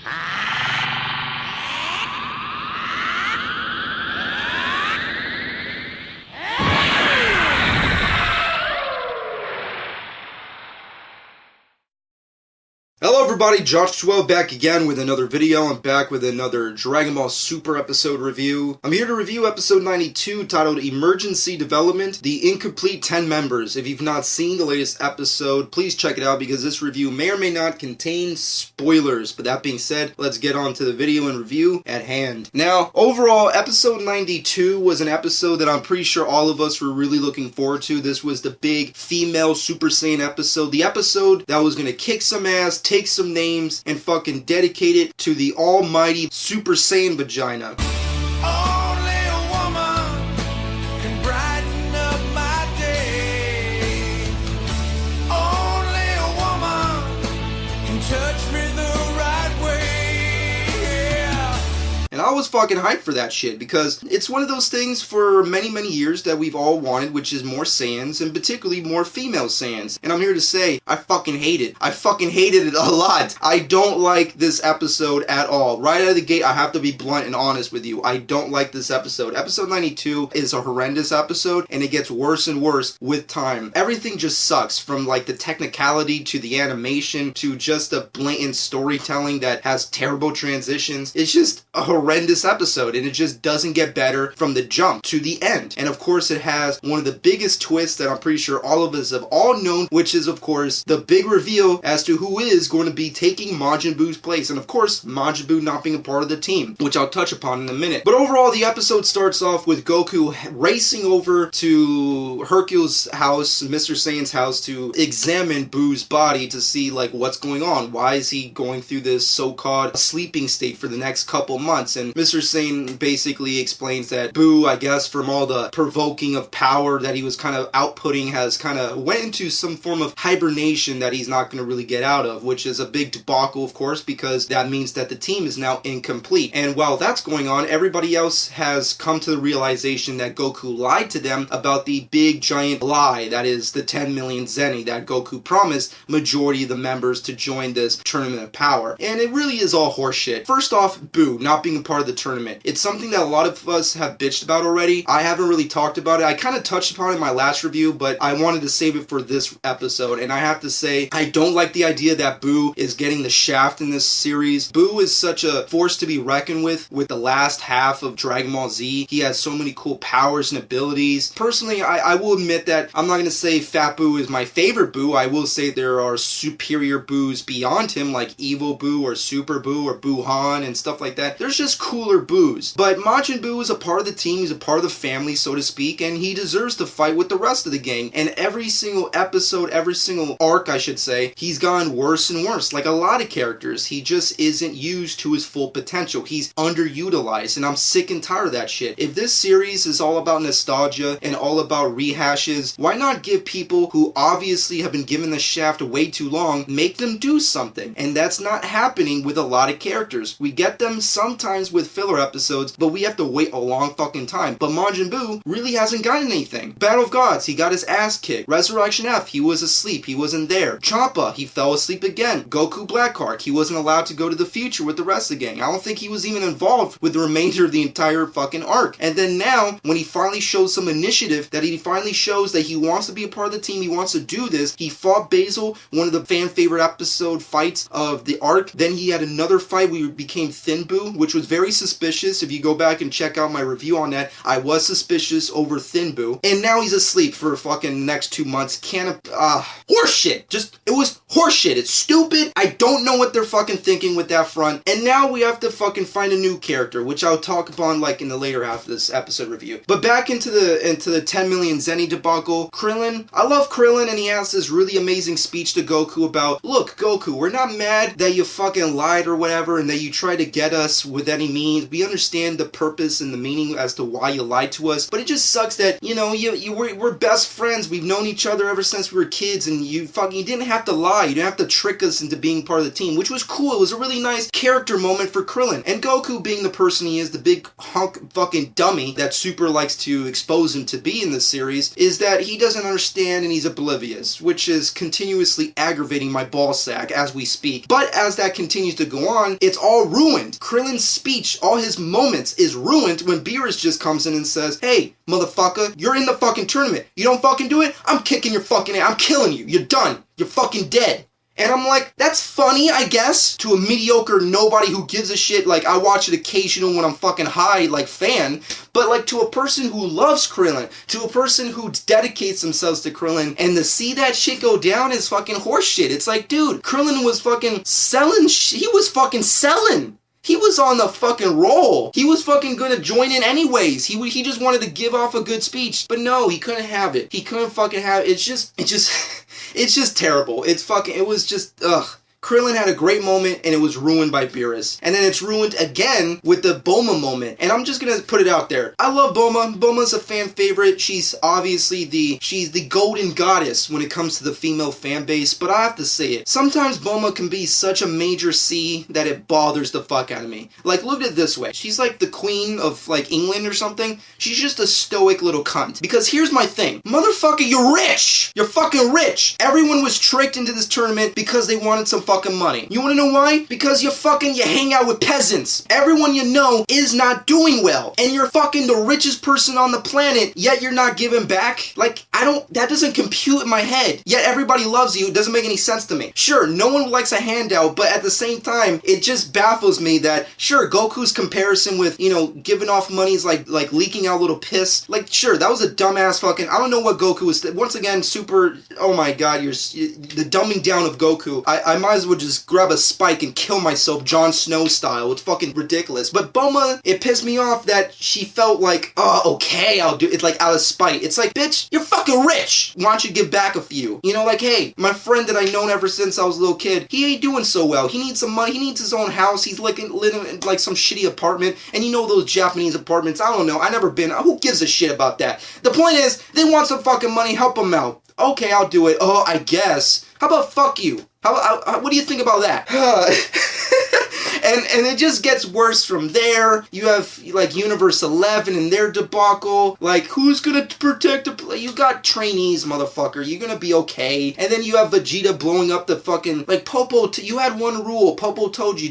Hello everybody, Josh12 back again with another video. I'm back with another Dragon Ball Super episode review. I'm here to review episode 92 titled Emergency Development, The Incomplete 10 Members. If you've not seen the latest episode, please check it out because this review may or may not contain spoilers. But that being said, let's get on to the video and review at hand. Now, overall, episode 92 was an episode that I'm pretty sure all of us were really looking forward to. This was the big female Super Saiyan episode. The episode that was going to kick some ass, take some names, and fucking dedicate it to the almighty Super Saiyan vagina. Only a woman can brighten up my day. Only a woman can touch me the right way. Yeah. And I was fucking hyped for that shit because it's one of those things for many, many years that we've all wanted, which is more Saiyans, and particularly more female Saiyans. And I'm here to say, I fucking hate it. I fucking hated it a lot. I don't like this episode at all. Right out of the gate, I have to be blunt and honest with you. I don't like this episode. Episode 92 is a horrendous episode, and it gets worse and worse with time. Everything just sucks, from like the technicality to the animation to just the blatant storytelling that has terrible transitions. It's just a horrendous episode, and it just doesn't get better from the jump to the end. And of course, it has one of the biggest twists that I'm pretty sure all of us have all known, which is of course the big reveal as to who is going to be taking Majin Buu's place, and of course Majin Buu not being a part of the team, which I'll touch upon in a minute. But overall, the episode starts off with Goku racing over to Hercule's house, Mr. Saiyan's house, to examine Buu's body to see like what's going on. Why is he going through this so-called sleeping state for the next couple months? And Mr. Saiyan basically explains that Buu, I guess from all the provoking of power that he was kind of outputting, has kind of went into some form of hibernation that he's not going to really get out of, which is a big debacle, of course, because that means that the team is now incomplete. And while that's going on, everybody else has come to the realization that Goku lied to them about the big giant lie, that is the 10 million Zeni that Goku promised majority of the members to join this tournament of power. And it really is all horseshit. First off, Buu not being a part of the tournament. It's something that a lot of us have bitched about already. I haven't really talked about it. I kind of touched upon it in my last review, but I wanted to save it for this episode. And I have to say, I don't like the idea that Buu is getting the shaft in this series. Buu is such a force to be reckoned with the last half of Dragon Ball Z. He has so many cool powers and abilities. Personally, I will admit that I'm not going to say Fat Buu is my favorite Buu. I will say there are superior Buus beyond him, like Evil Buu or Super Buu or Buu-Han and stuff like that. There's just cooler Buus. But Majin Buu is a part of the team. He's a part of the family, so to speak, and he deserves to fight with the rest of the gang. And every single episode, every single arc, I should say, he's gotten worse and worse. Like a lot of characters, he just isn't used to his full potential. He's underutilized, and I'm sick and tired of that shit. If this series is all about nostalgia and all about rehashes, why not give people who obviously have been given the shaft way too long, make them do something? And that's not happening with a lot of characters. We get them sometimes with filler episodes, but we have to wait a long fucking time. But Majin Buu really hasn't gotten anything. Battle of Gods, he got his ass kicked. Resurrection F, he was asleep. He wasn't there. Champa, he fell asleep again. Goku Blackheart, he wasn't allowed to go to the future with the rest of the gang. I don't think he was even involved with the remainder of the entire fucking arc. And then now, when he finally shows some initiative, that he finally shows that he wants to be a part of the team, he wants to do this, he fought Basil, one of the fan favorite episode fights of the arc. Then he had another fight where he became Thin Buu, which was very suspicious. If you go back and check out my review on that, I was suspicious over Thin Buu. And now he's asleep for fucking next 2 months. Horseshit. Just, it was horseshit. It's stupid. I don't know what they're fucking thinking with that front. And now we have to fucking find a new character, which I'll talk upon like in the later half of this episode review. But back into the 10 million Zeni debacle, Krillin. I love Krillin, and he has this really amazing speech to Goku about, look, Goku, we're not mad that you fucking lied or whatever, and that you tried to get us with any means. We understand the purpose and the meaning as to why you lied to us. But it just sucks that, you know, we're best friends. We've known each other ever since we were kids, and you didn't have to lie. You didn't have to trick us into being part of the team, which was cool. It was a really nice character moment for Krillin. And Goku, being the person he is, the big hunk fucking dummy that Super likes to expose him to be in this series, is that he doesn't understand and he's oblivious, which is continuously aggravating my ballsack as we speak. But as that continues to go on, it's all ruined. Krillin's speech, all his moments, is ruined when Beerus just comes in and says, hey, motherfucker, you're in the fucking tournament. You don't fucking do it, I'm kicking your fucking ass. I'm killing you. You're done. You're fucking dead. And I'm like, that's funny, I guess, to a mediocre nobody who gives a shit. Like, I watch it occasional when I'm fucking high, like, fan. But, like, to a person who loves Krillin, to a person who dedicates themselves to Krillin, and to see that shit go down is fucking horseshit. It's like, dude, Krillin was fucking selling he was fucking selling. He was on the fucking roll. He was fucking gonna join in anyways. He just wanted to give off a good speech. But no, he couldn't have it. He couldn't fucking have it. It's just terrible. It was just, ugh. Krillin had a great moment, and it was ruined by Beerus. And then it's ruined again with the Bulma moment. And I'm just gonna put it out there. I love Bulma. Bulma's a fan favorite. She's obviously she's the golden goddess when it comes to the female fan base. But I have to say it. Sometimes Bulma can be such a major C that it bothers the fuck out of me. Like, look at it this way. She's like the queen of, like, England or something. She's just a stoic little cunt. Because here's my thing. Motherfucker, you're rich! You're fucking rich! Everyone was tricked into this tournament because they wanted some fucking money. You wanna know why? Because you hang out with peasants. Everyone you know is not doing well. And you're fucking the richest person on the planet, yet you're not giving back? Like, that doesn't compute in my head. Yet everybody loves you. It doesn't make any sense to me. Sure, no one likes a handout, but at the same time, it just baffles me that, sure, Goku's comparison with, you know, giving off money is like leaking out a little piss. Like, sure, that was a dumbass fucking, I don't know what Goku was, once again, Super, oh my god, the dumbing down of Goku. I might as well just grab a spike and kill myself Jon Snow style. It's fucking ridiculous. But Bulma, it pissed me off that she felt like, oh, okay, I'll do it, like, out of spite. It's like, bitch, you're fucking rich. Why don't you give back a few? You know, like, hey, my friend that I've known ever since I was a little kid, he ain't doing so well. He needs some money. He needs his own house. He's living in, like, some shitty apartment. And you know those Japanese apartments, I don't know. I never been. Who gives a shit about that? The point is, they want some fucking money. Help them out. Okay, I'll do it. Oh, I guess. How about fuck you? What do you think about that? And it just gets worse from there. You have, like, Universe 11 and their debacle. Like, who's gonna protect you got trainees, motherfucker. You're gonna be okay. And then you have Vegeta blowing up the fucking, like, Popo, you had one rule. Popo told you.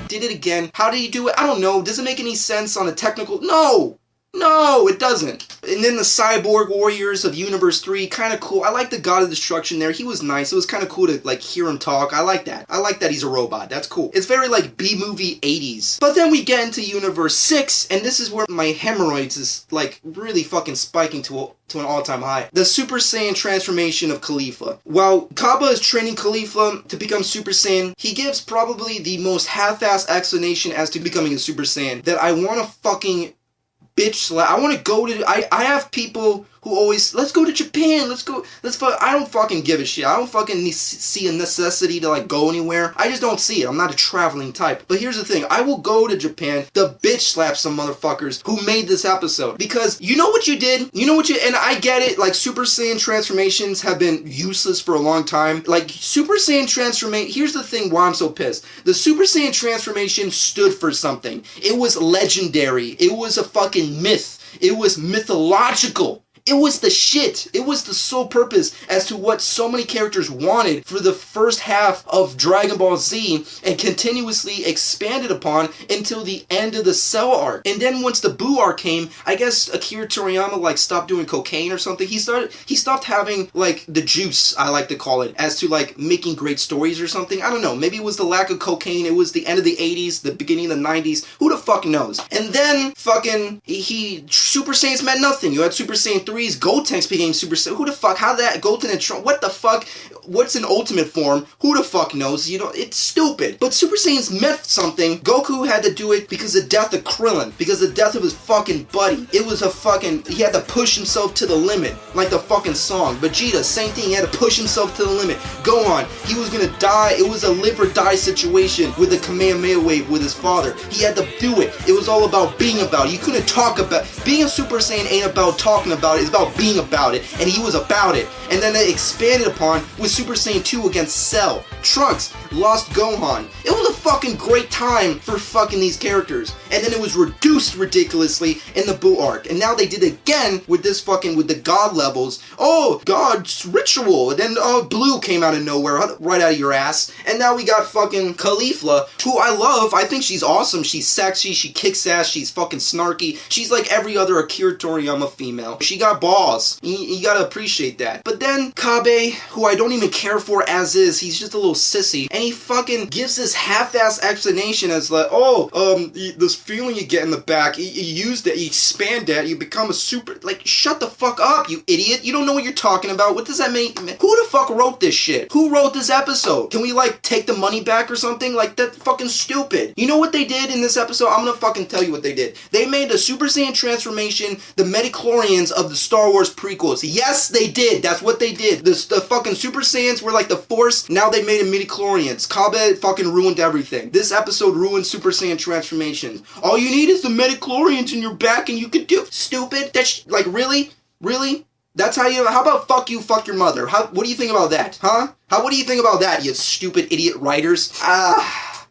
Did it again. How did he do it? I don't know. Does it make any sense on a technical? No, it doesn't. And then the Cyborg Warriors of Universe 3, kind of cool. I like the God of Destruction there. He was nice. It was kind of cool to, like, hear him talk. I like that. I like that he's a robot. That's cool. It's very, like, B-movie 80s. But then we get into Universe 6, and this is where my hemorrhoids is, like, really fucking spiking to an all-time high. The Super Saiyan transformation of Khalifa. While Kaba is training Khalifa to become Super Saiyan, he gives probably the most half-assed explanation as to becoming a Super Saiyan that I want to fucking bitch slap. I want to go to, I have people who always, let's go to Japan, I don't fucking give a shit. I don't fucking see a necessity to, like, go anywhere. I just don't see it. I'm not a traveling type. But here's the thing. I will go to Japan to bitch slap some motherfuckers who made this episode. Because you know what you did? And I get it, like, Super Saiyan transformations have been useless for a long time. Like, Super Saiyan transformation, here's the thing why I'm so pissed. The Super Saiyan transformation stood for something. It was legendary. It was a fucking myth. It was mythological. It was the shit. It was the sole purpose as to what so many characters wanted for the first half of Dragon Ball Z and continuously expanded upon until the end of the Cell arc. And then once the Buu arc came, I guess Akira Toriyama, like, stopped doing cocaine or something. He stopped having, like, the juice, I like to call it, as to, like, making great stories or something. I don't know. Maybe it was the lack of cocaine. It was the end of the 80s, the beginning of the 90s. Who the fuck knows? And then fucking Super Saiyans meant nothing. You had Super Saiyan 3 3's Gotenks became Super Saiyan. Who the fuck? How that Goten and Trump? What the fuck? What's an ultimate form? Who the fuck knows? You know, it's stupid. But Super Saiyans meant something. Goku had to do it because of the death of Krillin, because of the death of his fucking buddy. It was a fucking, he had to push himself to the limit, like the fucking song. Vegeta, same thing, he had to push himself to the limit. Gohan, he was gonna die. It was a live or die situation with the Kamehameha wave with his father. He had to do it. It was all about being about it. You couldn't talk about, being a Super Saiyan ain't about talking about it, it's about being about it. And he was about it. And then they expanded upon with Super Saiyan 2 against Cell. Trunks lost Gohan. It was a fucking great time for fucking these characters. And then it was reduced ridiculously in the Buu arc. And now they did it again with this fucking, with the god levels. Oh, God's ritual. And then Blue came out of nowhere, right out of your ass. And now we got fucking Caulifla, who I love. I think she's awesome. She's sexy. She kicks ass. She's fucking snarky. She's like every other Akira Toriyama female. She got balls. You gotta appreciate that. But then Kabe, who I don't even care for as is, he's just a little sissy, and he fucking gives this half-ass explanation as like, this feeling you get in the back, you use that, you expand that, you become a super, like, shut the fuck up, you idiot. You don't know what you're talking about. What does that mean? Who the fuck wrote this shit? Who wrote this episode? Can we, like, take the money back or something? Like, that's fucking stupid. You know what they did in this episode? I'm gonna fucking tell you what they did. They made the Super Saiyan transformation the midichlorians of the Star Wars prequels. Yes, they did. That's what they did. The fucking Super Saiyans were like the Force. Now they made them midichlorians. Kabe fucking ruined everything. This episode ruined Super Saiyan transformations. All you need is the midichlorians in your back and you could do stupid. That's like, really? Really? That's how you, how about fuck you, fuck your mother? What do you think about that? Huh? What do you think about that, you stupid idiot writers?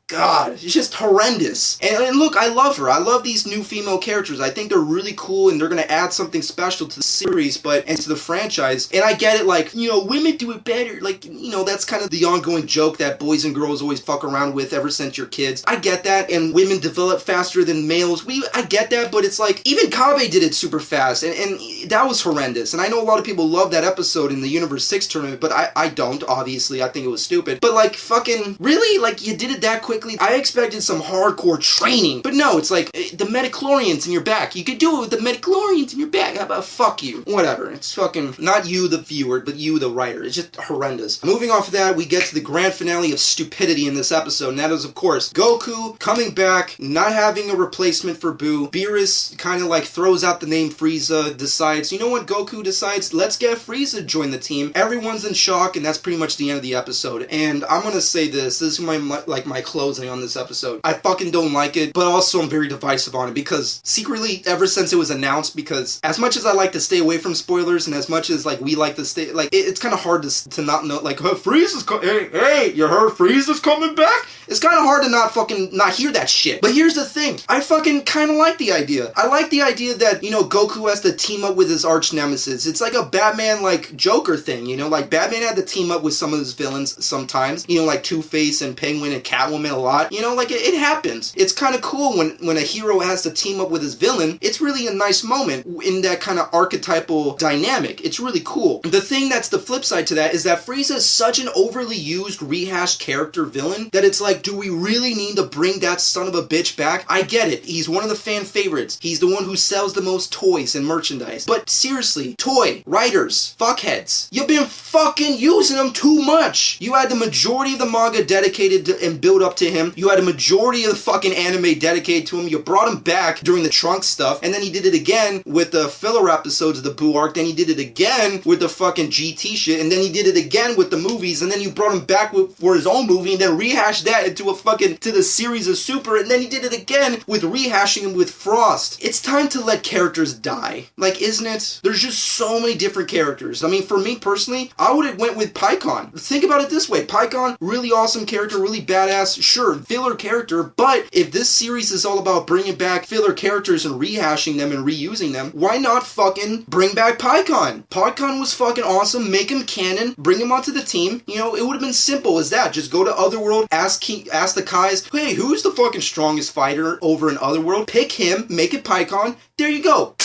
God, it's just horrendous. And look, I love her. I love these new female characters. I think they're really cool and they're gonna add something special to the series, and to the franchise. And I get it, like, you know, women do it better. Like, you know, that's kind of the ongoing joke that boys and girls always fuck around with ever since you're kids. I get that, and women develop faster than males. I get that, but it's like, even Kabe did it super fast, and that was horrendous. And I know a lot of people love that episode in the Universe 6 tournament, but I don't, obviously. I think it was stupid. But like, fucking, really? Like, you did it that quick? I expected some hardcore training, but no, it's like the midichlorians in your back. You could do it with the midichlorians in your back. How about fuck you? Whatever. It's fucking not you, the viewer, but you, the writer. It's just horrendous. Moving off of that, we get to the grand finale of stupidity in this episode, and that is, of course, Goku coming back, not having a replacement for Buu. Beerus kind of like throws out the name Frieza, decides, you know what, Goku decides, let's get Frieza to join the team. Everyone's in shock, and that's pretty much the end of the episode. And I'm gonna say this is my closing on this episode. I fucking don't like it, but also I'm very divisive on it because secretly, ever since it was announced, because as much as I like to stay away from spoilers and as much as like we like to stay, like it's kind of hard to not know, like, Frieza's hey, you heard Frieza's coming back? It's kind of hard to not hear that shit. But here's the thing, I fucking kind of like the idea. I like the idea that, you know, Goku has to team up with his arch nemesis. It's like a Batman, like, Joker thing, you know, like Batman had to team up with some of his villains sometimes, you know, like Two-Face and Penguin and Catwoman a lot, you know, like it happens. It's kind of cool when a hero has to team up with his villain. It's really a nice moment in that kind of archetypal dynamic. It's really cool. The thing that's the flip side to that is that Frieza is such an overly used, rehashed character villain that it's like, do we really need to bring that son of a bitch back? I get it. He's one of the fan favorites. He's the one who sells the most toys and merchandise. But seriously, toy writers, fuckheads, you've been fucking using him too much. You had the majority of the manga dedicated to and built up to him. You had a majority of the fucking anime dedicated to him. You brought him back during the Trunks stuff, and then he did it again with the filler episodes of the Buu arc, then he did it again with the fucking GT shit, and then he did it again with the movies, and then you brought him back for his own movie, and then rehashed that into to the series of Super, and then he did it again with rehashing him with Frost. It's time to let characters die. Like, isn't it? There's just so many different characters. I mean, for me personally, I would have went with Pikkon. Think about it this way. Pikkon, really awesome character, really badass, sure, filler character, but if this series is all about bringing back filler characters and rehashing them and reusing them, why not fucking bring back Pikkon? Pikkon was fucking awesome, make him canon, bring him onto the team. You know, it would have been simple as that. Just go to Otherworld, ask the Kais, hey, who's the fucking strongest fighter over in Otherworld? Pick him, make it Pikkon, there you go.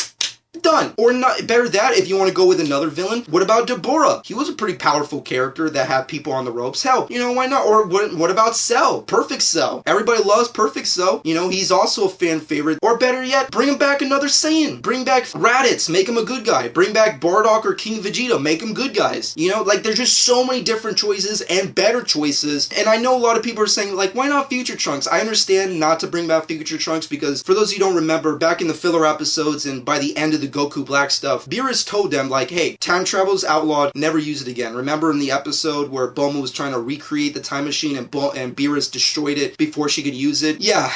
Done. Or not, better that, if you want to go with another villain, what about Deborah? He was a pretty powerful character that had people on the ropes. Hell, you know, why not? Or what about Cell? Perfect Cell. Everybody loves Perfect Cell. You know, he's also a fan favorite. Or better yet, bring him back another Saiyan. Bring back Raditz, make him a good guy. Bring back Bardock or King Vegeta, make them good guys. You know, like, there's just so many different choices and better choices. And I know a lot of people are saying, like, why not Future Trunks? I understand not to bring back Future Trunks because, for those of you who don't remember, back in the filler episodes and by the end of the Goku Black stuff, Beerus told them, like, hey, time travel is outlawed, never use it again. Remember in the episode where Bulma was trying to recreate the time machine and Beerus destroyed it before she could use it? Yeah,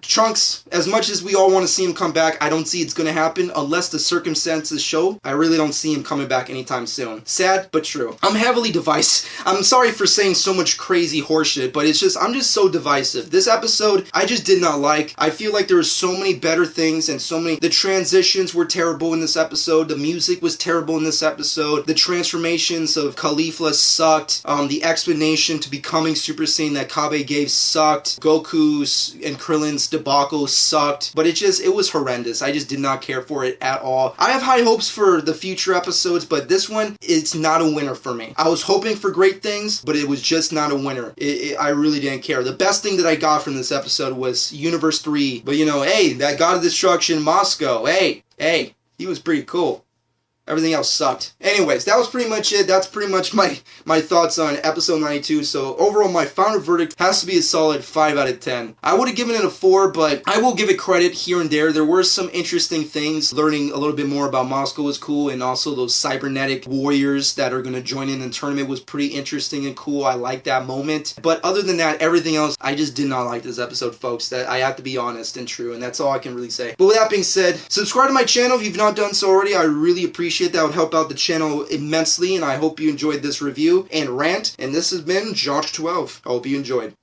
Trunks, as much as we all want to see him come back, I don't see it's going to happen unless the circumstances show. I really don't see him coming back anytime soon. Sad, but true. I'm heavily divisive. I'm sorry for saying so much crazy horseshit, but it's just, I'm just so divisive. This episode, I just did not like. I feel like there were so many better things and so many, the transitions were terrible in this episode, the music was terrible in this episode, the transformations of Caulifla sucked, the explanation to becoming Super Saiyan that Kabe gave sucked, Goku's and Krillin's debacle sucked, but it was horrendous. I just did not care for it at all. I have high hopes for the future episodes, but this one, it's not a winner for me. I was hoping for great things, but it was just not a winner. I really didn't care. The best thing that I got from this episode was Universe 3, but you know, hey, that God of Destruction, Moscow, hey, he was pretty cool. Everything else sucked. Anyways, that was pretty much it. That's pretty much my thoughts on episode 92. So overall, my final verdict has to be a solid 5 out of 10. I would have given it a 4, but I will give it credit here and there. There were some interesting things. Learning a little bit more about Moscow was cool, and also those cybernetic warriors that are going to join in the tournament was pretty interesting and cool. I like that moment. But other than that, everything else, I just did not like this episode, folks. That I have to be honest and true, and that's all I can really say. But with that being said, subscribe to my channel if you've not done so already. I really appreciate that. Would help out the channel immensely, and I hope you enjoyed this review and rant. And this has been Josh12. I hope you enjoyed.